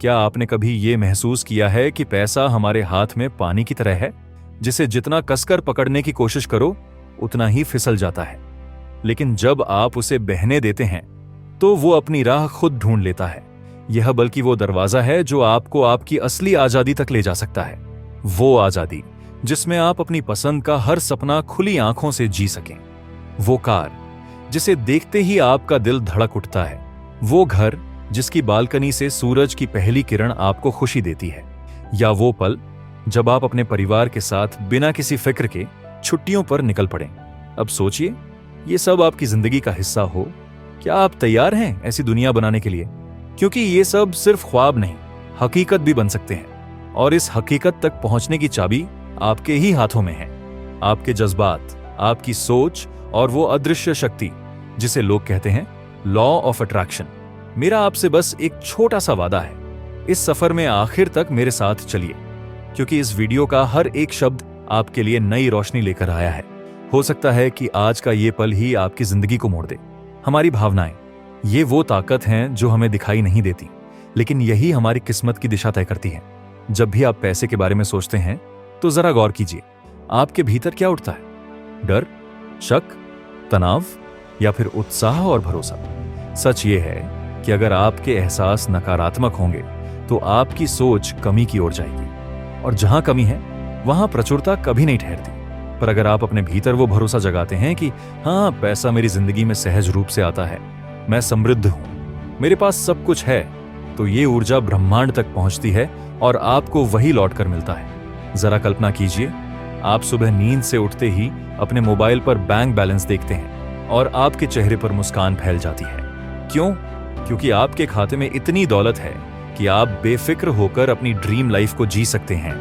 क्या आपने कभी ये महसूस किया है कि पैसा हमारे हाथ में पानी की तरह है, जिसे जितना कसकर पकड़ने की कोशिश करो उतना ही फिसल जाता है, लेकिन जब आप उसे बहने देते हैं तो वो अपनी राह खुद ढूंढ लेता है। यह बल्कि वो दरवाजा है जो आपको आपकी असली आजादी तक ले जा सकता है। वो आजादी जिसमें आप अपनी पसंद का हर सपना खुली आंखों से जी सकें। वो कार जिसे देखते ही आपका दिल धड़क उठता है। वो घर जिसकी बालकनी से सूरज की पहली किरण आपको खुशी देती है। या वो पल जब आप अपने परिवार के साथ बिना किसी फिक्र के छुट्टियों पर निकल पड़ें। अब सोचिए, ये सब आपकी जिंदगी का हिस्सा हो। क्या आप तैयार हैं ऐसी दुनिया बनाने के लिए? क्योंकि ये सब सिर्फ ख्वाब नहीं, हकीकत भी बन सकते हैं। और इस हकीकत तक पहुंचने की चाबी आपके ही हाथों में है। आपके जज्बात, आपकी सोच और वो अदृश्य शक्ति जिसे लोग कहते हैं लॉ ऑफ अट्रैक्शन। मेरा आपसे बस एक छोटा सा वादा है, इस सफर में आखिर तक मेरे साथ चलिए, क्योंकि इस वीडियो का हर एक शब्द आपके लिए नई रोशनी लेकर आया है। हो सकता है कि आज का ये पल ही आपकी जिंदगी को मोड़ दे। हमारी भावनाएं, ये वो ताकत हैं जो हमें दिखाई नहीं देती, लेकिन यही हमारी किस्मत की दिशा तय करती है। जब भी आप पैसे के बारे में सोचते हैं तो जरा गौर कीजिए, आपके भीतर क्या उठता है? डर, शक, तनाव या फिर उत्साह और भरोसा? सच ये है कि अगर आपके एहसास नकारात्मक होंगे तो आपकी सोच कमी की ओर जाएगी, और जहां कमी है वहां प्रचुरता कभी नहीं ठहरती। पर अगर आप अपने भीतर वो भरोसा जगाते हैं कि हाँ, पैसा मेरी जिंदगी में सहज रूप से आता है, मैं समृद्ध हूं, मेरे पास सब कुछ है, तो ये ऊर्जा ब्रह्मांड तक पहुंचती है और आपको वही लौट कर मिलता है। जरा कल्पना कीजिए, आप सुबह नींद से उठते ही अपने मोबाइल पर बैंक बैलेंस देखते हैं और आपके चेहरे पर मुस्कान फैल जाती है। क्यों? क्योंकि आपके खाते में इतनी दौलत है कि आप बेफिक्र होकर अपनी ड्रीम लाइफ को जी सकते हैं।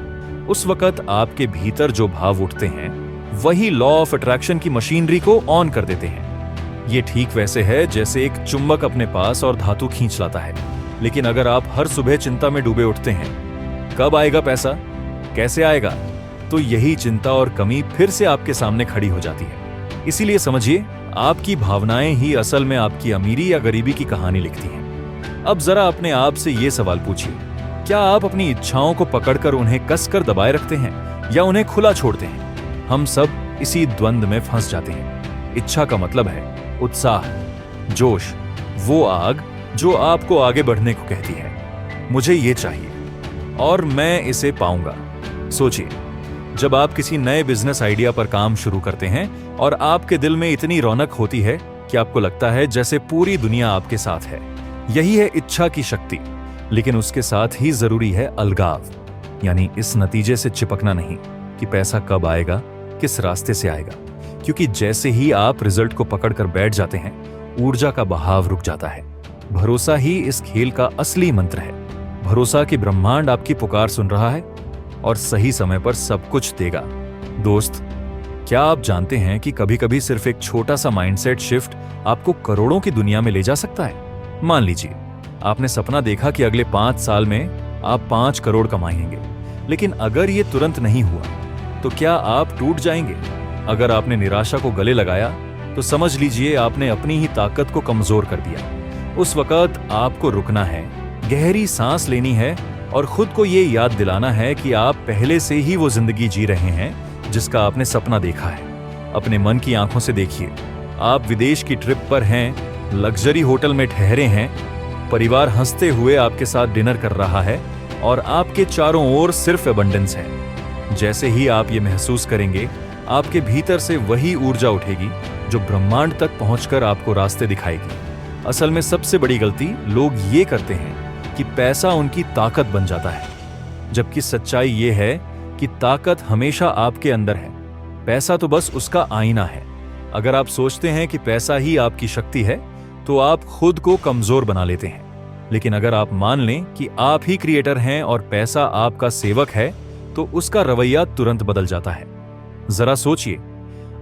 उस वक्त आपके भीतर जो भाव उठते हैं वही लॉ ऑफ अट्रैक्शन की मशीनरी को ऑन कर देते हैं। ये ठीक वैसे है जैसे एक चुंबक अपने पास और धातु खींच लाता है। लेकिन अगर आप हर सुबह चिंता में डूबे उठते हैं, कब आएगा पैसा, कैसे आएगा, तो यही चिंता और कमी फिर से आपके सामने खड़ी हो जाती है। इसीलिए समझिए, आपकी भावनाएं ही असल में आपकी अमीरी या गरीबी की कहानी लिखती हैं। अब जरा अपने आप से ये सवाल पूछिए, क्या आप अपनी इच्छाओं को पकड़कर उन्हें कसकर दबाए रखते हैं या उन्हें खुला छोड़ते हैं? हम सब इसी द्वंद में फंस जाते हैं। इच्छा का मतलब है उत्साह, जोश, वो आग जो आपको आगे बढ़ने को कहती है। मुझे ये चाहिए और मैं इसे पाऊंगा। सोचिए, जब आप किसी नए बिजनेस आइडिया पर काम शुरू करते हैं और आपके दिल में इतनी रौनक होती है कि आपको लगता है जैसे पूरी दुनिया आपके साथ है। यही है इच्छा की शक्ति। लेकिन उसके साथ ही जरूरी है अलगाव, यानी इस नतीजे से चिपकना नहीं कि पैसा कब आएगा, किस रास्ते से आएगा। क्योंकि जैसे ही आप रिजल्ट को पकड़कर बैठ जाते हैं, ऊर्जा का बहाव रुक जाता है। भरोसा ही इस खेल का असली मंत्र है। भरोसा कि ब्रह्मांड आपकी पुकार सुन रहा है और सही समय पर सब कुछ देगा। दोस्त, क्या आप जानते हैं कि कभी-कभी सिर्फ एक छोटा सा माइंडसेट शिफ्ट आपको करोड़ों की दुनिया में ले जा सकता है? मान लीजिए, आपने सपना देखा कि अगले 5 साल में आप 5 करोड़ कमाएंगे, लेकिन अगर ये तुरंत नहीं हुआ तो क्या आप टूट जाएंगे? अगर आपने निराशा को गले लगाया तो समझ लीजिए आपने अपनी ही ताकत को कमजोर कर दिया। उस वक्त आपको रुकना है, गहरी सांस लेनी है और खुद को ये याद दिलाना है कि आप पहले से ही वो जिंदगी जी रहे हैं जिसका आपने सपना देखा है। अपने मन की आंखों से देखिए, आप विदेश की ट्रिप पर हैं, लग्जरी होटल में ठहरे हैं, परिवार हंसते हुए आपके साथ डिनर कर रहा है और आपके चारों ओर सिर्फ एबंडेंस है। जैसे ही आप ये महसूस करेंगे, आपके भीतर से वही ऊर्जा उठेगी जो ब्रह्मांड तक पहुंचकर आपको रास्ते दिखाएगी। असल में सबसे बड़ी गलती लोग ये करते हैं कि पैसा उनकी ताकत बन जाता है, जबकि सच्चाई ये है कि ताकत हमेशा आपके अंदर है। पैसा तो बस उसका आईना है। अगर आप सोचते हैं कि पैसा ही आपकी शक्ति है तो आप खुद को कमजोर बना लेते हैं। लेकिन अगर आप मान लें कि आप ही क्रिएटर हैं और पैसा आपका सेवक है, तो उसका रवैया तुरंत बदल जाता है। जरा सोचिए,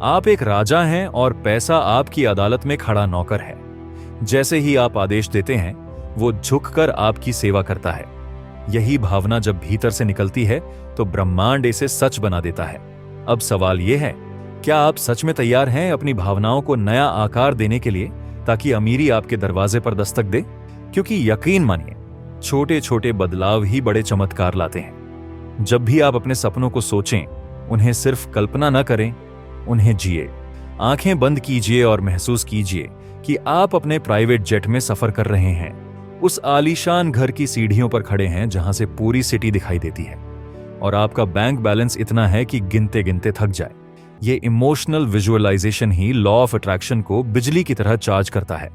आप एक राजा हैं और पैसा आपकी अदालत में खड़ा नौकर है। जैसे ही आप आदेश देते हैं, वो झुककर आपकी सेवा करता है। यही भावना जब भीतर से निकलती है तो ब्रह्मांड इसे सच बना देता है। अब सवाल यह है, क्या आप सच में तैयार हैं अपनी भावनाओं को नया आकार देने के लिए, ताकि अमीरी आपके दरवाजे पर दस्तक दे? क्योंकि यकीन मानिए, छोटे छोटे बदलाव ही बड़े चमत्कार लाते हैं। जब भी आप अपने सपनों को सोचें, उन्हें सिर्फ कल्पना न करें, उन्हें जिए। आंखें बंद कीजिए और महसूस कीजिए कि आप अपने प्राइवेट जेट में सफर कर रहे हैं, उस आलीशान घर की सीढ़ियों पर खड़े हैं जहां से पूरी सिटी दिखाई देती है, और आपका बैंक बैलेंस इतना है कि गिनते गिनते थक जाए। ये इमोशनल विजुअलाइजेशन ही लॉ ऑफ अट्रैक्शन को बिजली की तरह चार्ज करता है।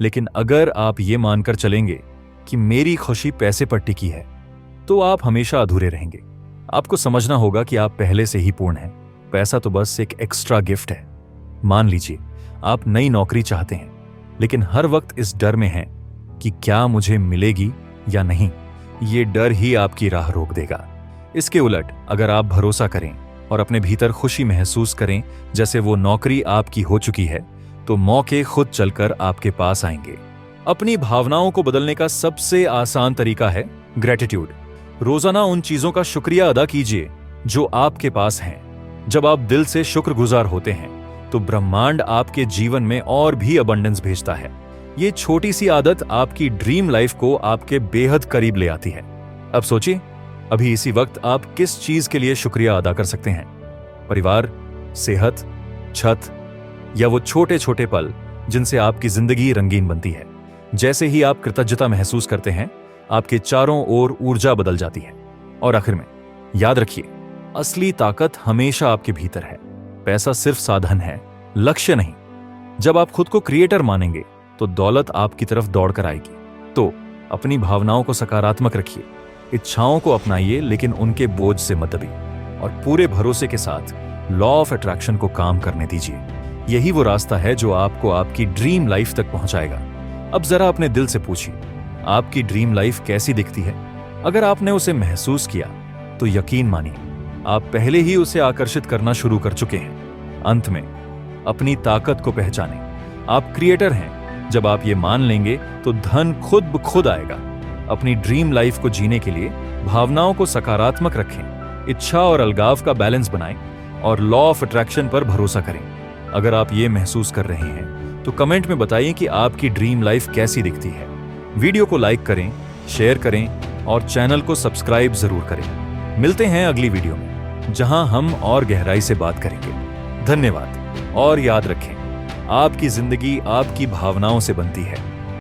लेकिन अगर आप ये मानकर चलेंगे कि मेरी खुशी पैसे पर टिकी है, तो आप हमेशा अधूरे रहेंगे। आपको समझना होगा कि आप पहले से ही पूर्ण हैं। पैसा तो बस एक एक्स्ट्रा गिफ्ट है। मान लीजिए आप नई नौकरी चाहते हैं, लेकिन हर वक्त इस डर में हैं कि क्या मुझे मिलेगी या नहीं। ये डर ही आपकी राह रोक देगा। इसके उलट अगर आप भरोसा करें और अपने भीतर खुशी महसूस करें जैसे वो नौकरी आपकी हो चुकी है, तो मौके खुद चलकर आपके पास आएंगे। अपनी भावनाओं को बदलने का सबसे आसान तरीका है ग्रेटिट्यूड। रोजाना उन चीजों का शुक्रिया अदा कीजिए जो आपके पास हैं। जब आप दिल से शुक्रगुजार होते हैं, तो ब्रह्मांड आपके जीवन में और भी अबंडेंस भेजता है। ये छोटी सी आदत आपकी ड्रीम लाइफ को आपके बेहद करीब ले आती है। अब सोचिए, अभी इसी वक्त आप किस चीज के लिए शुक्रिया अदा कर सकते हैं? परिवार, सेहत, छत, या वो छोटे छोटे पल जिनसे आपकी जिंदगी रंगीन बनती है। जैसे ही आप कृतज्ञता महसूस करते हैं, आपके चारों ओर ऊर्जा बदल जाती है। और आखिर में याद रखिए, असली ताकत हमेशा आपके भीतर है। पैसा सिर्फ साधन है, लक्ष्य नहीं। जब आप खुद को क्रिएटर मानेंगे, तो दौलत आपकी तरफ दौड़कर आएगी। तो अपनी भावनाओं को सकारात्मक रखिए, इच्छाओं को अपनाइए, लेकिन उनके बोझ से मत दबिए, और पूरे भरोसे के साथ लॉ ऑफ अट्रैक्शन को काम करने दीजिए। यही वो रास्ता है जो आपको आपकी ड्रीम लाइफ तक पहुंचाएगा। अब जरा अपने दिल से पूछिए, आपकी ड्रीम लाइफ कैसी दिखती है? अगर आपने उसे महसूस किया, तो यकीन मानिए, आप पहले ही उसे आकर्षित करना शुरू कर चुके हैं। अंत में अपनी ताकत को पहचानें। आप क्रिएटर हैं। जब आप ये मान लेंगे, तो धन खुद ब खुद आएगा। अपनी ड्रीम लाइफ को जीने के लिए भावनाओं को सकारात्मक रखें, इच्छा और अलगाव का बैलेंस बनाएं, और लॉ ऑफ अट्रैक्शन पर भरोसा करें। अगर आप ये महसूस कर रहे हैं, तो कमेंट में बताइए कि आपकी ड्रीम लाइफ कैसी दिखती है। वीडियो को लाइक करें, शेयर करें, और चैनल को सब्सक्राइब जरूर करें। मिलते हैं अगली वीडियो में, जहां हम और गहराई से बात करेंगे। धन्यवाद, और याद रखें, आपकी जिंदगी आपकी भावनाओं से बनती है।